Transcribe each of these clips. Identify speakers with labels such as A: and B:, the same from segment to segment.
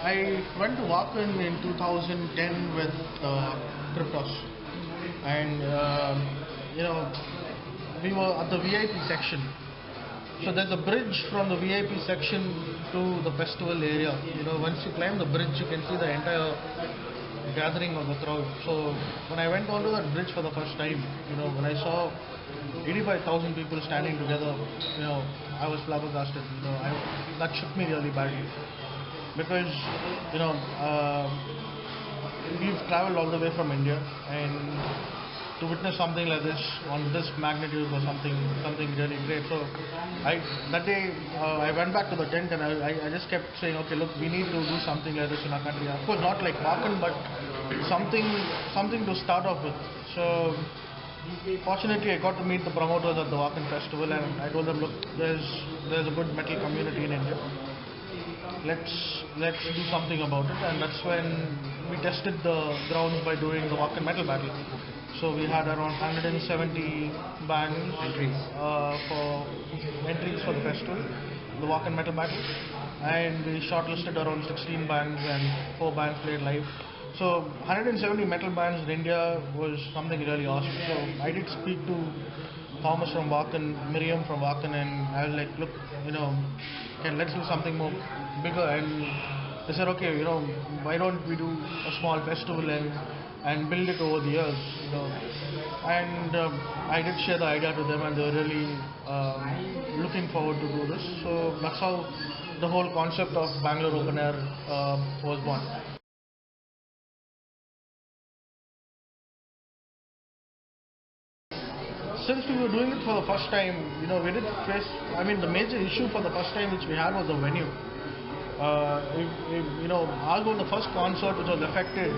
A: I went to Wakan in 2010 with Cryptos, and you know we were at the VIP section. So there's a bridge from the VIP section to the festival area. Once you climb the bridge, you can see the entire gathering of the crowd. So when I went onto that bridge for the first time, when I saw 85,000 people standing together, I was flabbergasted. That shook me really badly because we've traveled all the way from India, and to witness something like this on this magnitude was something really great. So that day I went back to the tent and I just kept saying, okay, look, we need to do something like this in our country. Of course, not like Wakan, but something to start off with. So fortunately, I got to meet the promoters at the Wakan festival, and I told them, look, there's a good metal community in India. Let's do something about it, and that's when we tested the grounds by doing the Wakan Metal Battle. So we had around 170 bands for entries for the festival, the Wakan Metal Battle, and we shortlisted around 16 bands and 4 bands played live. So 170 metal bands in India was something really awesome. So I did speak to Thomas from Wakan, Miriam from Wakan, and I was like, look, let's do something more bigger. And they said, okay, why don't we do a small festival and build it over the years, And I did share the idea to them, and they were really looking forward to do this. So that's how the whole concept of Bangalore Open Air was born. Since we were doing it for the first time, we did face, the major issue for the first time which we had was the venue. Ours was the first concert which was affected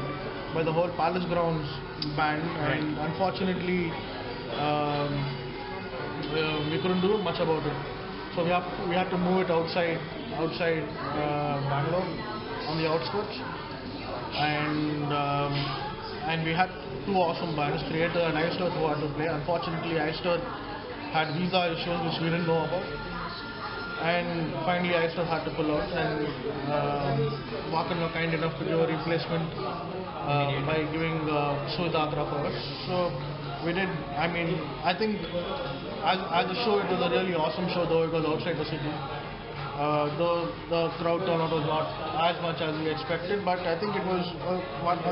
A: by the whole Palace Grounds ban, and unfortunately we couldn't do much about it. So we had to move it outside Bangalore, on the outskirts, and we had 2 awesome bands, Creator and Iced Earth, who had to play. Unfortunately, Iced Earth had visa issues which we didn't know about, and finally Iced Earth had to pull out, and Wakan were kind enough to give a replacement by giving Syed for us. So we did, I think as a show it was a really awesome show, though it was outside the city. The crowd turnout was not as much as we expected, but I think it was a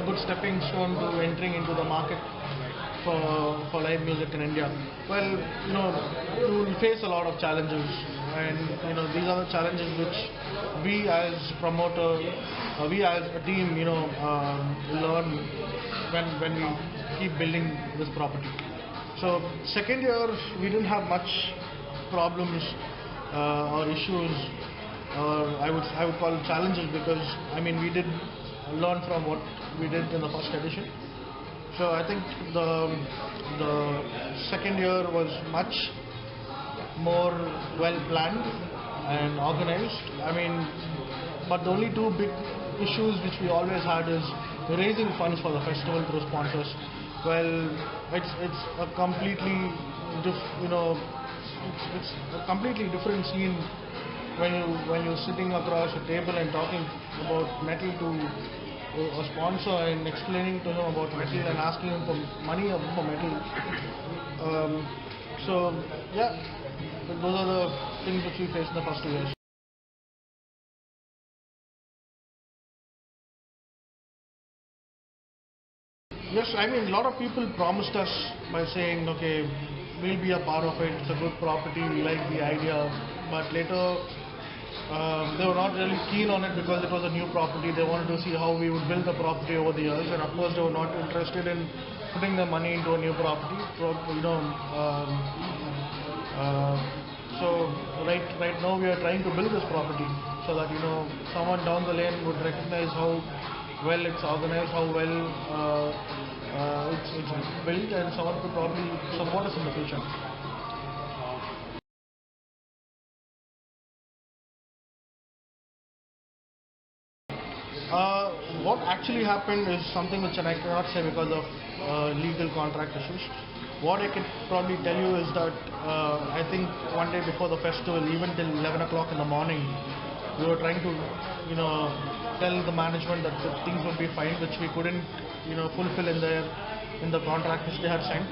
A: good stepping stone to entering into the market for live music in India. Well, you will face a lot of challenges, and these are the challenges which we as promoter, we as a team, learn when we keep building this property. So second year we didn't have much problems or issues, or I would call it challenges, because we did learn from what we did in the first edition. So I think the second year was much more well planned and organized. But the only 2 big issues which we always had is raising funds for the festival through sponsors. Well, it's a completely it's a completely different scene when you're sitting across a table and talking about metal to a sponsor and explaining to him about metal and asking him for money for metal. So yeah, those are the things which we faced in the first 2 years. Yes, a lot of people promised us by saying, okay, we'll be a part of it, it's a good property, we like the idea, but later they were not really keen on it because it was a new property. They wanted to see how we would build the property over the years, and of course they were not interested in putting their money into a new property. So right now we are trying to build this property so that someone down the lane would recognize how well it's organized, how well it's built, and someone could probably support us in the future. What actually happened is something which I cannot say because of legal contract issues. What I can probably tell you is that I think one day before the festival, even till 11 o'clock in the morning, we were trying to, tell the management that things would be fine, which we couldn't, fulfill in the contract which they had sent.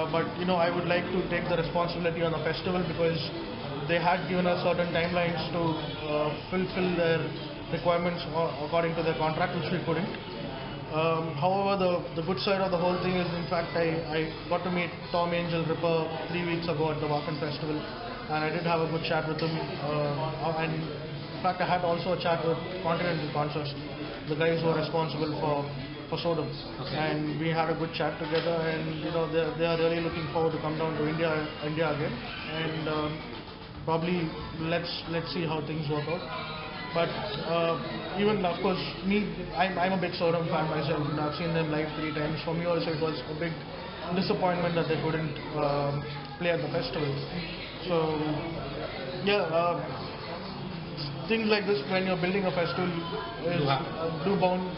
A: But I would like to take the responsibility on the festival, because they had given us certain timelines to fulfill their requirements according to their contract, which we couldn't. However, the good side of the whole thing is, in fact, I got to meet Tom Angel Ripper 3 weeks ago at the Wakan Festival, and I did have a good chat with him. And in fact, I had also a chat with Continental Concerts, the guys who are responsible for Sodom, and we had a good chat together. And they are really looking forward to come down to India again, and probably let's see how things work out. But even, of course, I'm a big Sodom fan myself. I've seen them live 3 times. For me also, it was a big disappointment that they couldn't play at the festival. So yeah, things like this, when you're building a festival, is bound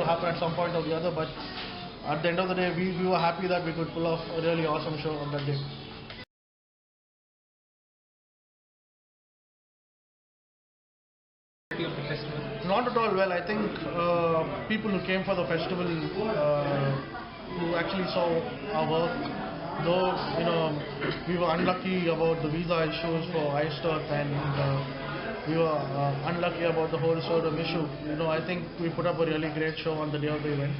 A: to happen at some point or the other. But at the end of the day, we were happy that we could pull off a really awesome show on that day. Not at all. Well, I think people who came for the festival, who actually saw our work, though we were unlucky about the visa issues for Earth, and we were unlucky about the whole Sodom issue. I think we put up a really great show on the day of the event.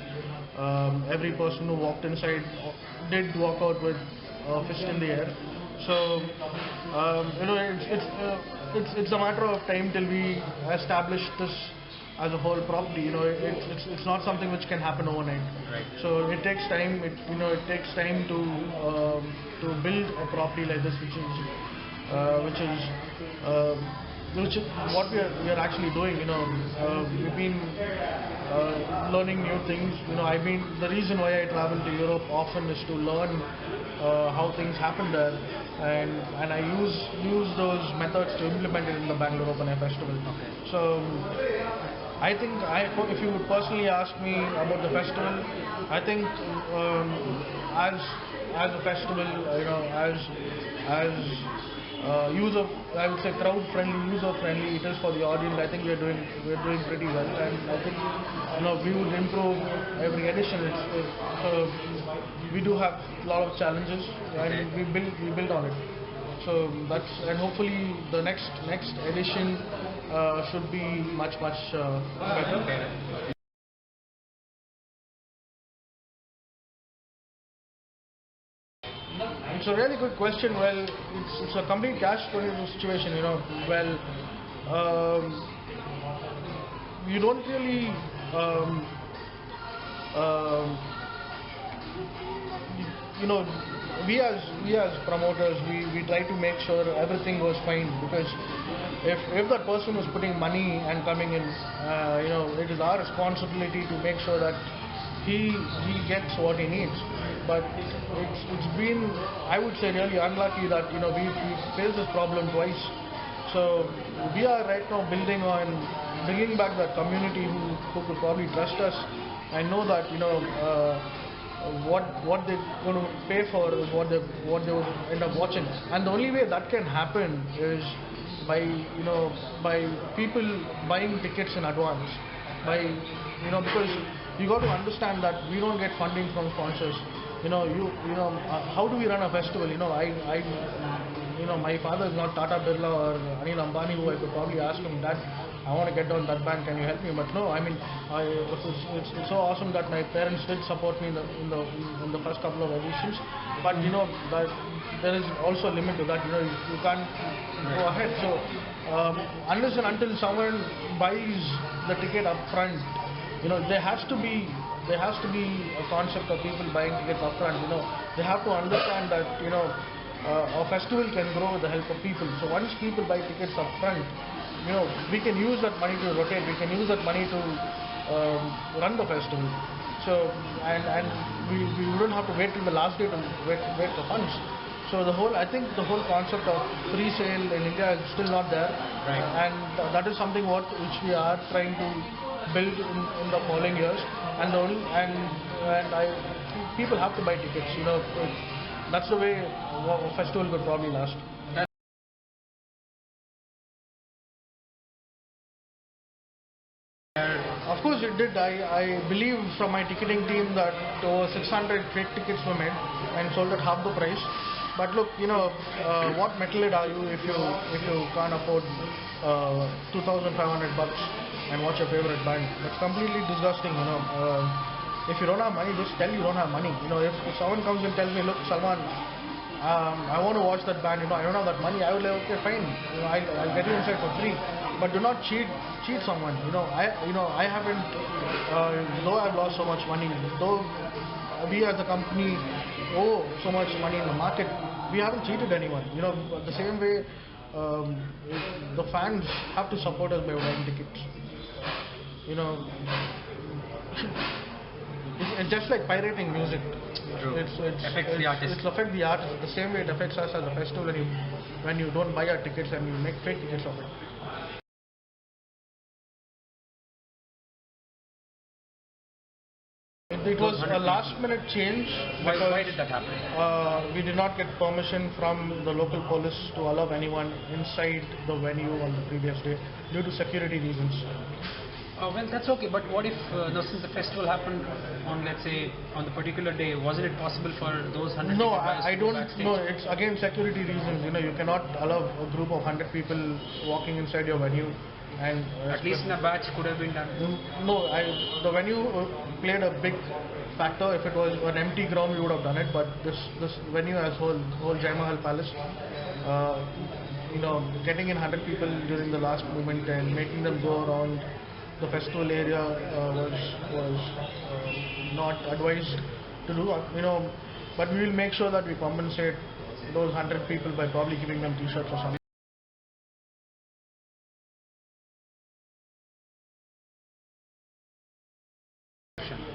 A: Every person who walked inside did walk out with a fist in the air. So it's a matter of time till we establish this as a whole properly. It's not something which can happen overnight.
B: Right.
A: So it takes time. It takes time to build a property like this, which is what we are actually doing. We've been learning new things. The reason why I travel to Europe often is to learn how things happen there, and I use those methods to implement it in the Bangalore Open Air Festival.
B: Okay.
A: So I think if you would personally ask me about the festival, I think as a festival, user, I would say crowd friendly, user friendly, it is for the audience. I think we're doing pretty well, and I think we would improve every edition. So we do have a lot of challenges, and we build on it. So and hopefully the next edition should be much better. It's a really good question. Well, it's a complete catch-22 situation. Well, you don't really we as promoters, we try to make sure everything goes fine, because if that person is putting money and coming in, it is our responsibility to make sure that he gets what he needs. But it's been, I would say, really unlucky that we faced this problem twice. So we are right now building on bringing back that community who could probably trust us and know that what they're going to pay for is what they would end up watching. And the only way that can happen is by people buying tickets in advance. Because you got to understand that we don't get funding from sponsors. How do we run a festival? My father is not Tata Birla or Anil Ambani, who I could probably ask him, Dad, I want to get down that band, can you help me? But no, it's so awesome that my parents did support me in the first couple of editions. But that there is also a limit to that. You can't go ahead. So unless and until someone buys the ticket up front, there has to be a concept of people buying tickets up front. They have to understand that a festival can grow with the help of people. So once people buy tickets up front, we can use that money to rotate. We can use that money to run the festival. So and we wouldn't have to wait till the last day to wait for funds. So I think the whole concept of free sale in India is still not there.
B: Right.
A: And that is something which we are trying to build in the following years. And people have to buy tickets. That's the way a festival could probably last. said, I believe from my ticketing team that over 600 fake tickets were made and sold at half the price. But look, what metalhead are you if you can't afford 2,500 bucks and watch your favorite band? That's completely disgusting. If you don't have money, just tell you don't have money. If someone comes and tells me, look, Salman, I want to watch that band. I don't have that money. I will like, okay, fine. I'll get you inside for free. But do not cheat someone. I haven't. Though I've lost so much money, though we as a company owe so much money in the market, we haven't cheated anyone. The same way, the fans have to support us by buying tickets. It's just like pirating music. It affects the artist. It affects the artist the same way it affects us as a festival when you don't buy our tickets and you make fake tickets of it. It was a last minute change.
B: Why did that happen?
A: We did not get permission from the local police to allow anyone inside the venue on the previous day due to security reasons.
B: Well, that's okay, but what if, since the festival happened on, let's say, on the particular day, wasn't it possible for those 100
A: No,
B: ticket buyers
A: I
B: to go
A: don't.
B: backstage?
A: No, it's again security reasons. You cannot allow a group of 100 people walking inside your venue. And
B: at least in a batch could have been done.
A: No, the venue played a big factor. If it was an empty ground, we would have done it. But this venue as whole Jai Mahal Palace, getting in 100 people during the last moment and making them go around the festival area was not advised to do. But we will make sure that we compensate those 100 people by probably giving them T-shirts or something.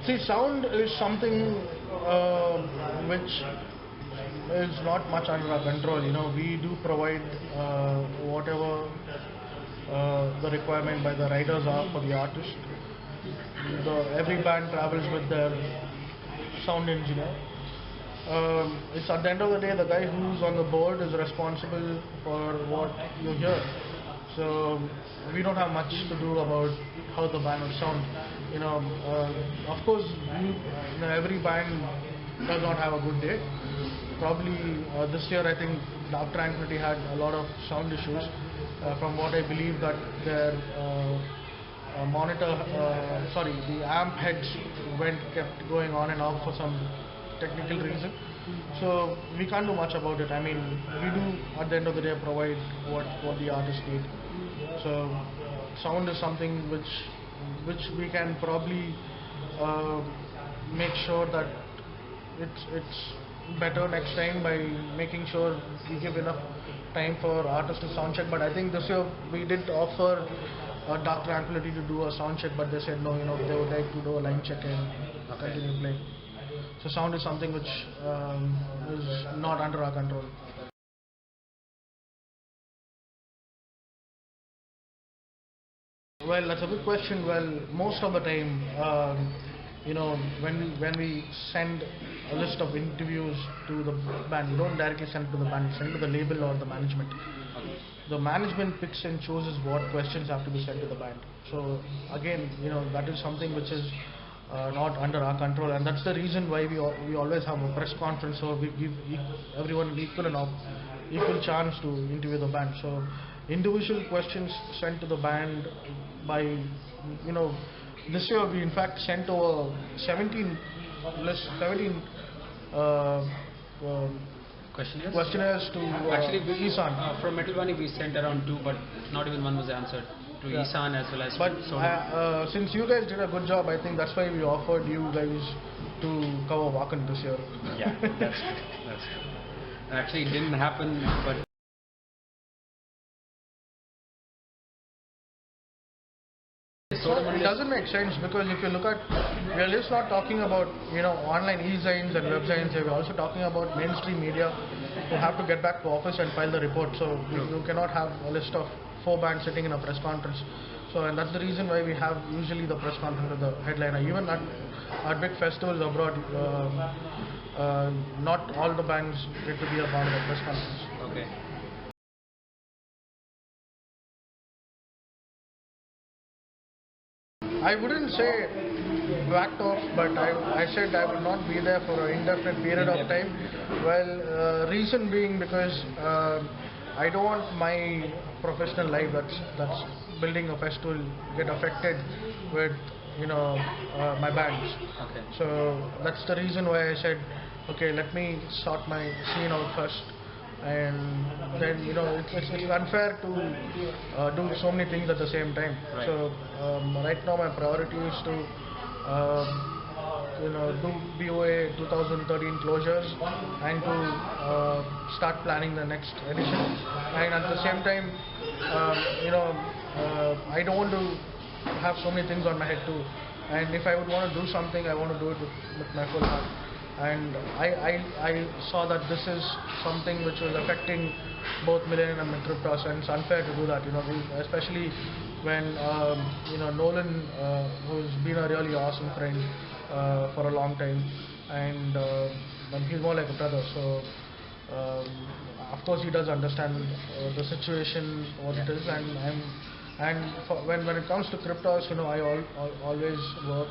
A: See, sound is something which is not much under our control. We do provide whatever the requirement by the riders are for the artist. Every band travels with their sound engineer. It's at the end of the day the guy who's on the board is responsible for what you hear. So we don't have much to do about how the band will sound. Of course, every band does not have a good day. Probably this year, I think Dark Tranquility had a lot of sound issues. From what I believe, that their the amp heads kept going on and off for some technical reason. So we can't do much about it. I mean, we do at the end of the day provide what the artists need. So sound is something which we can probably make sure that it's better next time by making sure we give enough time for artists to sound check. But I think this year we did offer Dark Tranquility to do a sound check, but they said no, they would like to do a line check and continue playing. So sound is something which is not under our control. Well, that's a good question. Well, most of the time, when we send a list of interviews to the band, we don't directly send it to the band, we send it to the label or the management. The management picks and chooses what questions have to be sent to the band. So again, that is something which is not under our control, and that's the reason why we always have a press conference, so we give everyone an equal chance to interview the band. So individual questions sent to the band by this year we in fact sent over 17 questionnaires to
B: actually
A: Isan.
B: From Metal Wani we sent around 2, but not even one was answered to Isan as well as
A: but since you guys did a good job, I think that's why we offered you guys to cover Wakan this year.
B: Yeah, that's true. Actually it didn't happen, but
A: it doesn't make sense, because if you look at, we are just not talking about online e-signs and websites. We're also talking about mainstream media who have to get back to office and file the report. So you cannot have a list of 4 bands sitting in a press conference. So, and that's the reason why we have usually the press conference with the headliner. Even at big festivals abroad, not all the bands get to be a part of the press conference.
B: okay.
A: I wouldn't say backed off, but I said I would not be there for an indefinite period of time. Well, reason being because I don't want my professional life that's building a festival get affected with my bands.
B: Okay.
A: So that's the reason why I said, okay, let me sort my scene out first, and then it's unfair to do so many things at the same time.
B: Right.
A: So right now my priority is to do BOA 2013 closures and to start planning the next edition. And at the same time, I don't want to have so many things on my head too. And if I would want to do something, I want to do it with my full heart. And I saw that this is something which was affecting both Millennium and Cryptos, and it's unfair to do that. Especially when Nolan, who's been a really awesome friend for a long time, and he's more like a brother. So of course he does understand the situation, what it is, when it comes to Cryptos, I always work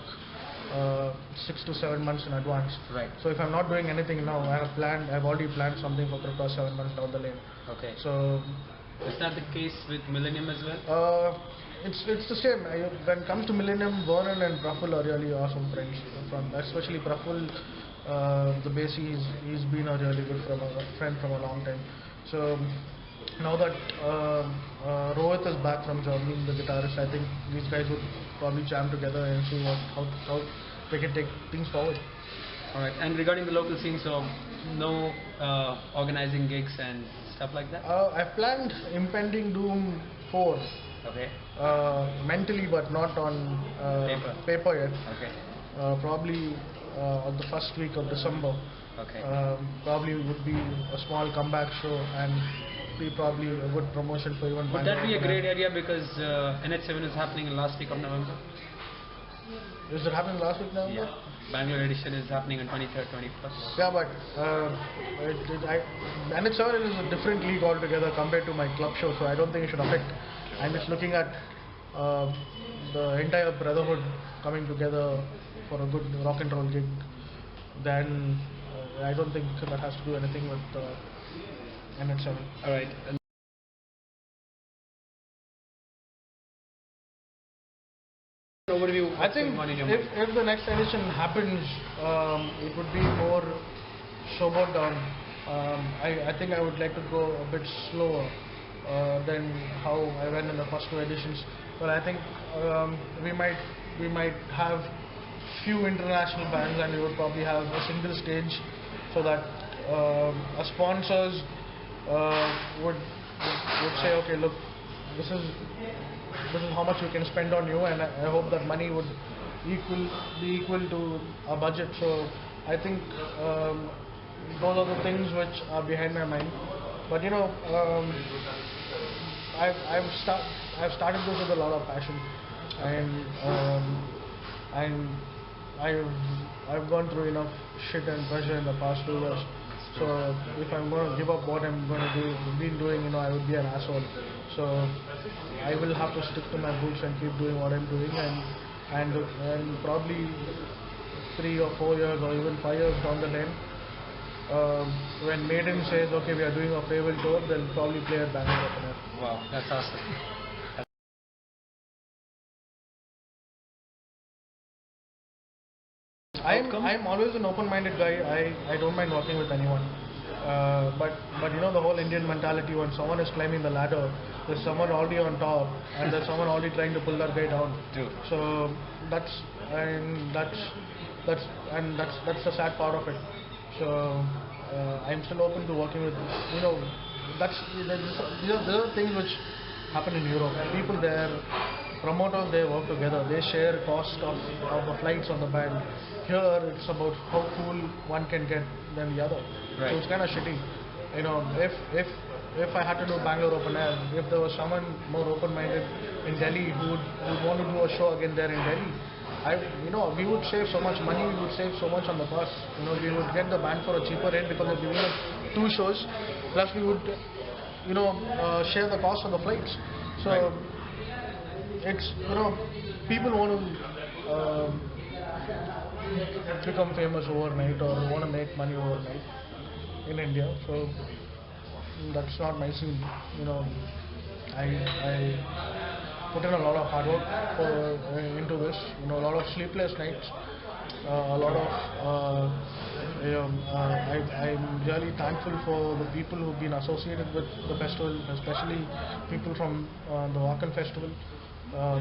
A: 6 to 7 months in advance.
B: Right.
A: So if I'm not doing anything now, I've already planned something for Cryptos 7 months down the lane.
B: Okay.
A: So
B: is that the case with Millennium as well?
A: It's the same. When it comes to Millennium, Vernon and Praful are really awesome friends. Especially Praful, the bassy, he's been a really good friend from a long time. So now that Rohit is back from Germany, the guitarist, I think these guys would probably jam together and see how they can take things forward.
B: Alright, and regarding the local scene, so no organizing gigs and stuff like that?
A: I've planned Impending Doom 4.
B: Okay.
A: Mentally, but not on paper yet.
B: Okay.
A: Probably on the first week of December.
B: Okay.
A: Probably would be a small comeback show and be probably a good promotion for even.
B: Would that be a great idea, because NH7 is happening in last week of November?
A: Is it happening last week now?
B: Yeah. Bangalore edition is happening on 23rd, 21st.
A: Yeah, but NH7 is a different league altogether compared to my club show, so I don't think it should affect. I'm just looking at the entire brotherhood coming together for a good rock and roll gig. Then I don't think that has to do anything with NH7.
B: Alright. Overview.
A: I think if the next edition happens, it would be more sobered down. I think I would like to go a bit slower than how I went in the first two editions. But I think we might have few international bands, and we would probably have a single stage, so that our sponsors would say, okay, look, this is how much we can spend on you, and I hope that money would be equal to our budget. So I think those are the things which are behind my mind. But I've started this with a lot of passion, and I've gone through enough shit and pressure in the past 2 years. So if I'm going to give up what I'm going to been doing, I would be an asshole. So I will have to stick to my boots and keep doing what I'm doing, and probably 3 or 4 years or even 5 years down the line, when Maiden says, okay, we are doing a farewell tour, they'll probably play at Bangalore Open Air.
B: Wow, that's awesome.
A: I'm always an open-minded guy. I don't mind working with anyone. But the whole Indian mentality, when someone is climbing the ladder, there's someone already on top, and there's someone already trying to pull that guy down.
B: True.
A: So that's the sad part of it. So I'm still open to working with these are things which happen in Europe. People there, promoters, they work together. They share cost of the flights on the band. Here it's about how cool one can get than the other.
B: Right.
A: So it's kind of shitty. If I had to do Bangalore Open Air, if there was someone more open-minded in Delhi who would want to do a show again there in Delhi, we would save so much money, we would save so much on the bus. We would get the band for a cheaper rate because they're giving us 2 shows. Plus we would, share the cost of the flights. So it's people want to become famous overnight or want to make money overnight in India. So that's not my scene. I put in a lot of hard work into this. A lot of sleepless nights, a lot of. I'm really thankful for the people who've been associated with the festival, especially people from the Wakan festival,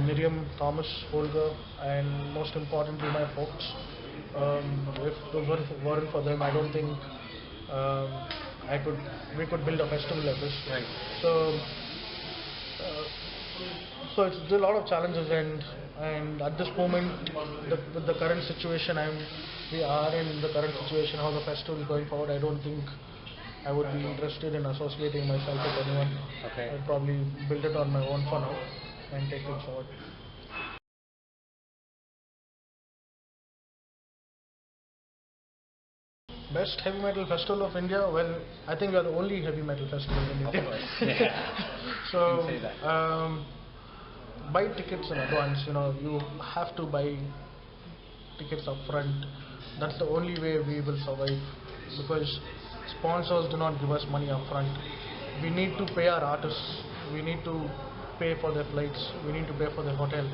A: Miriam, Thomas, Holger, and most importantly my folks. If those weren't for them, I don't think we could build a festival like this.
B: Right.
A: So it's a lot of challenges, and at this moment, with the current situation, we are in the current situation, how the festival is going forward. I don't think I would be interested in associating myself with anyone.
B: Okay.
A: I'd probably build it on my own for now and take things forward. Best heavy metal festival of India? Well, I think we are the only heavy metal festival in India.
B: Of course. Yeah.
A: So,
B: You can say that.
A: buy tickets in advance. You have to buy tickets up front. That's the only way we will survive, because sponsors do not give us money up front. We need to pay our artists. We need to pay for their flights. We need to pay for their hotel.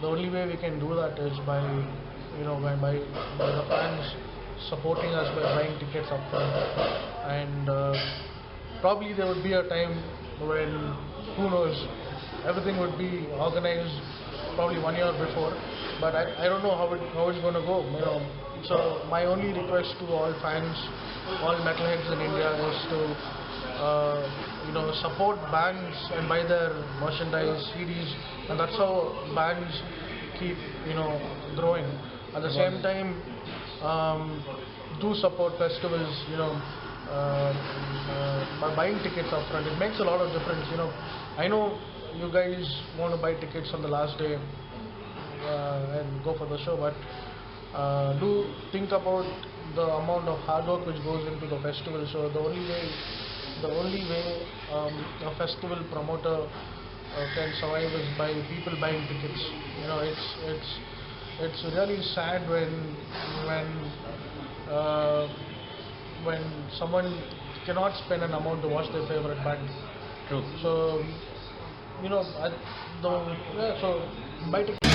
A: The only way we can do that is by the fans supporting us by buying tickets up front. And probably there would be a time when, who knows, everything would be organized probably 1 year before, but I don't know how it's going to go. So my only request to all fans, all metalheads in India, is to support bands and buy their merchandise, CDs, and that's how bands keep growing. At the same time, do support festivals. By buying tickets upfront, it makes a lot of difference. I know you guys want to buy tickets on the last day and go for the show, but do think about the amount of hard work which goes into the festival. So the only way a festival promoter can survive is by people buying tickets. It's really sad when someone cannot spend an amount to watch their favorite band.
B: True.
A: So so buy tickets.